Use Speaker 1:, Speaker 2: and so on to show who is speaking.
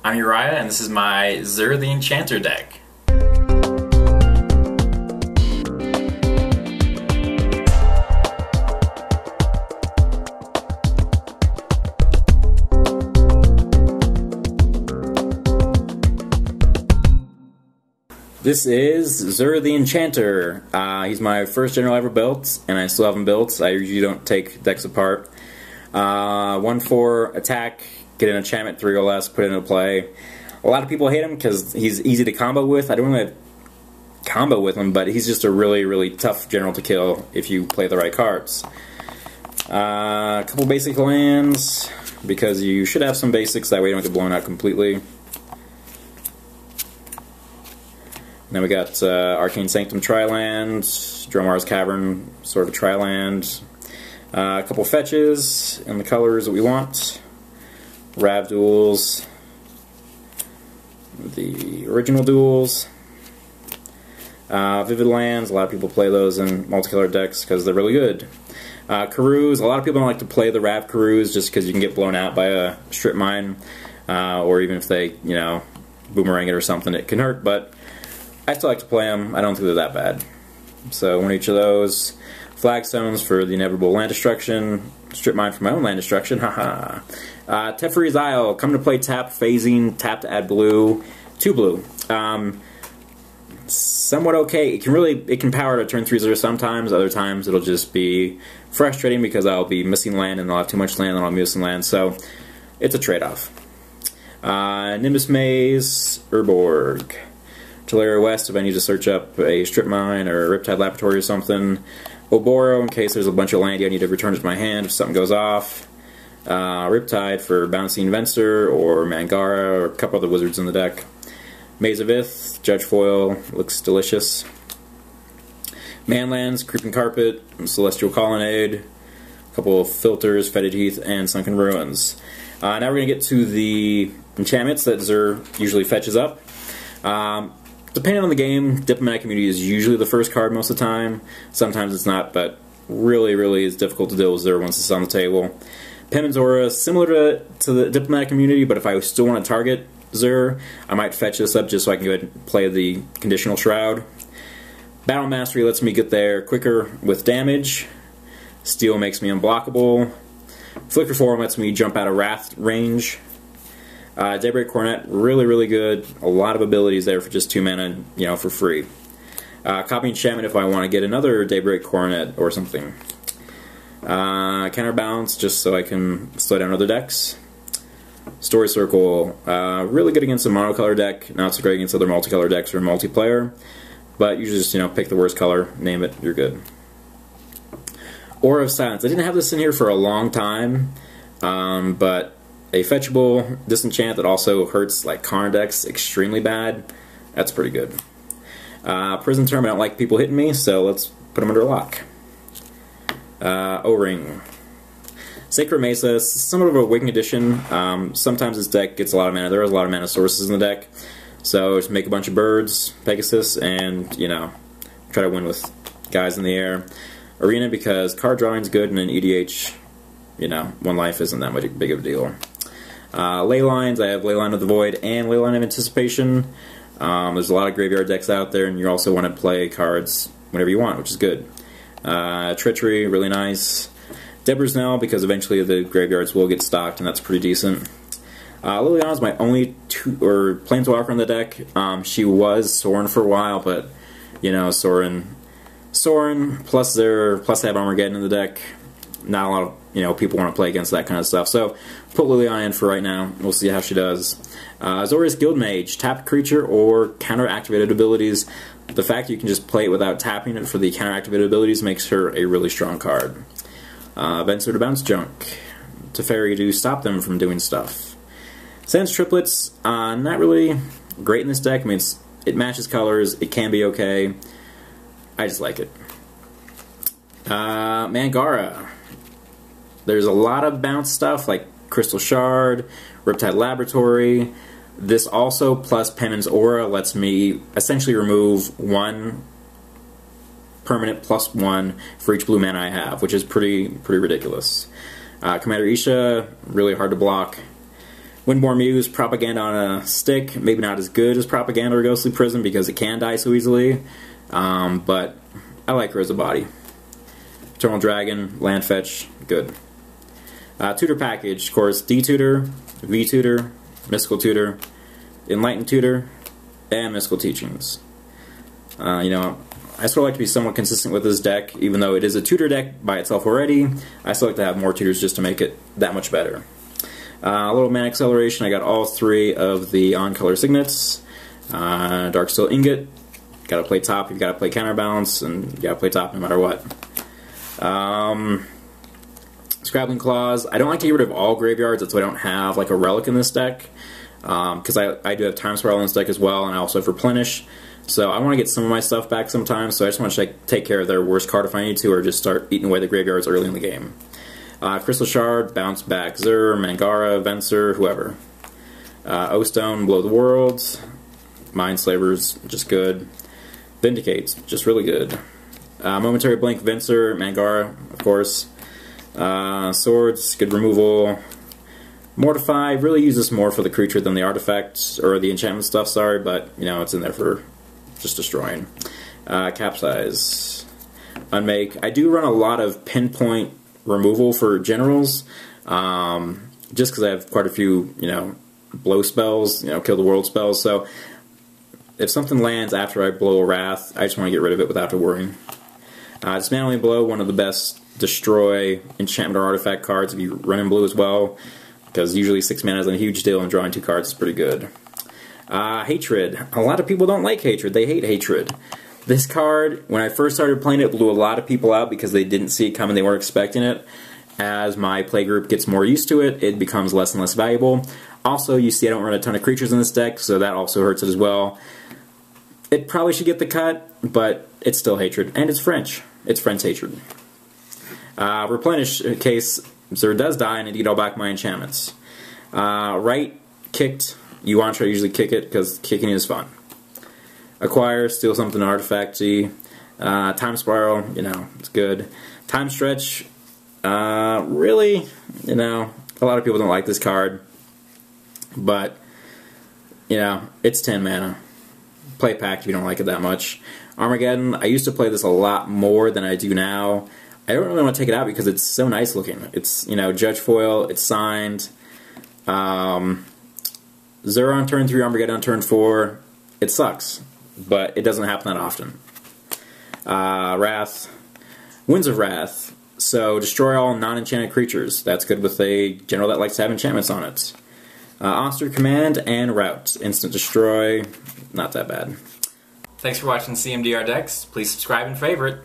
Speaker 1: I'm Uriah, and this is my Zur the Enchanter deck. This is Zur the Enchanter. He's my first general I ever built, and I still have him built. I usually don't take decks apart. 1/4 attack, get an enchantment 3 or less, put it into play. A lot of people hate him because he's easy to combo with. I don't really combo with him, but he's just a really, really tough general to kill if you play the right cards. A couple basic lands, because you should have some basics, that way you don't get blown out completely. Then we got Arcane Sanctum Triland, Dromar's Cavern, sort of a Triland. A couple fetches in the colors that we want. Rav duels. The original duels. Vivid lands, a lot of people play those in multicolor decks because they're really good. Karus, a lot of people don't like to play the Rav Karus just because you can get blown out by a strip mine. Or even if they, you know, boomerang it or something, it can hurt, but I still like to play them. I don't think they're that bad. So one each of those. Flagstones for the inevitable land destruction. Strip mine for my own land destruction. Haha. Teferi's Isle. Come to play tap, phasing, tap to add blue. 2 blue. Somewhat okay. It can power to turn 3/0 sometimes. Other times it'll just be frustrating because I'll be missing land and I'll have too much land and I'll be missing land. So it's a trade-off. Nimbus Maze, Urborg. Tolaria West if I need to search up a strip mine or a Riptide Laboratory or something. Oboro in case there's a bunch of land I need to return to my hand if something goes off. Riptide for Bouncing Venser or Mangara or a couple other wizards in the deck. Maze of Ith, Judge Foil, looks delicious. Manlands, Creeping Carpet, Celestial Colonnade, a couple of filters, Fetid Heath, and Sunken Ruins. Now we're going to get to the enchantments that Zur usually fetches up. Depending on the game, Diplomatic Immunity is usually the first card most of the time. Sometimes it's not, but really, really is difficult to deal with Zur once it's on the table. Penman's Aura, similar to the Diplomatic Immunity, but if I still want to target Zur, I might fetch this up just so I can go ahead and play the Conditional Shroud. Battle Mastery lets me get there quicker with damage. Steel makes me unblockable. Flicker Form lets me jump out of Wrath range. Daybreak Coronet, really, really good. A lot of abilities there for just 2 mana, you know, for free. Copy Enchantment if I want to get another Daybreak Coronet or something. Counterbalance, just so I can slow down other decks. Story Circle, really good against a monocolor deck, not so great against other multicolor decks or multiplayer. But you just, you know, pick the worst color, name it, you're good. Aura of Silence. I didn't have this in here for a long time, but a fetchable disenchant that also hurts like Karn decks extremely bad. That's pretty good. Prison Term, I don't like people hitting me, so let's put them under lock. O-Ring. Sacred Mesa, somewhat of a Waking Edition. Sometimes this deck gets a lot of mana. There are a lot of mana sources in the deck. So just make a bunch of birds, Pegasus, and, you know, try to win with guys in the air. Arena, because card drawing's good, and in EDH, you know, 1 life isn't that much big of a deal. Ley lines, I have Leyline of the Void and Leyline of Anticipation. There's a lot of graveyard decks out there, and you also want to play cards whenever you want, which is good. Treachery, really nice. Deborah's Knell, because eventually the graveyards will get stocked, and that's pretty decent. Liliana's my only Planeswalker in the deck. She was Sorin for a while, but, you know, Sorin plus they have Armageddon in the deck. Not a lot of, you know, people want to play against that kind of stuff. So put Liliana in for right now. We'll see how she does. Azorius Guildmage, tapped creature or counter-activated abilities. The fact that you can just play it without tapping it for the counter-activated abilities makes her a really strong card. Venser to bounce junk. Teferi to stop them from doing stuff. Sans Triplets, not really great in this deck. I mean, it matches colors. It can be okay. I just like it. Mangara. There's a lot of bounce stuff like Crystal Shard, Riptide Laboratory. This also, plus Penman's Aura, lets me essentially remove 1 permanent +1 for each blue mana I have, which is pretty ridiculous. Commander Isha, really hard to block. Windborne Muse, Propaganda on a stick, maybe not as good as Propaganda or Ghostly Prison because it can die so easily, but I like her as a body. Eternal Dragon, Land Fetch, good. Tutor package, of course, D-Tutor, V-Tutor, Mystical Tutor, Enlightened Tutor, and Mystical Teachings. You know, I still like to be somewhat consistent with this deck, even though it is a tutor deck by itself already. I still like to have more tutors just to make it that much better. A little mana acceleration, I got all 3 of the on-color signets. Darksteel Ingot, gotta play top, you've gotta play counterbalance, and you gotta play top no matter what. Scrabling Claws, I don't like to get rid of all graveyards, that's why I don't have like a relic in this deck. Because I do have Time Spiral in this deck as well, and I also have Replenish. So I want to get some of my stuff back sometimes, so I just want to take care of their worst card if I need to, or just start eating away the graveyards early in the game. Crystal Shard, Bounce Back, Zur, Mangara, Venser, whoever. O-Stone, Blow the World. Mindslavers, just good. Vindicates, just really good. Momentary Blink, Venser, Mangara, of course. Swords, good removal. Mortify, really use this more for the creature than the artifacts, or the enchantment stuff, sorry, but, you know, it's in there for just destroying. Capsize. Unmake. I do run a lot of pinpoint removal for generals, just because I have quite a few, you know, blow spells, you know, kill the world spells, so if something lands after I blow a Wrath, I just want to get rid of it without worrying. Dismantling Blow, one of the best destroy enchantment or artifact cards if you run in blue as well, because usually 6 mana is a huge deal, and drawing 2 cards is pretty good. Hatred. A lot of people don't like Hatred. They hate Hatred. This card, when I first started playing it, blew a lot of people out because they didn't see it coming, they weren't expecting it. As my playgroup gets more used to it, it becomes less and less valuable. Also, you see I don't run a ton of creatures in this deck, so that also hurts it as well. It probably should get the cut, but it's still Hatred. And it's French. It's French Hatred. Replenish, in case Zur does die, and I need all back my enchantments. Right, kicked. You want to try to usually kick it, because kicking is fun. Acquire, steal something artifacty. Time Spiral, you know, it's good. Time Stretch, really, you know, a lot of people don't like this card. But, you know, it's 10 mana. Play Pact if you don't like it that much. Armageddon, I used to play this a lot more than I do now. I don't really want to take it out because it's so nice looking. It's, you know, Judge Foil, it's signed. Zur on turn 3, Armageddon on turn 4. It sucks, but it doesn't happen that often. Wrath. Winds of Wrath. So, destroy all non-enchanted creatures. That's good with a general that likes to have enchantments on it. Monster Command and Route. Instant Destroy. Not that bad.
Speaker 2: Thanks for watching CMDR Decks. Please subscribe and favorite.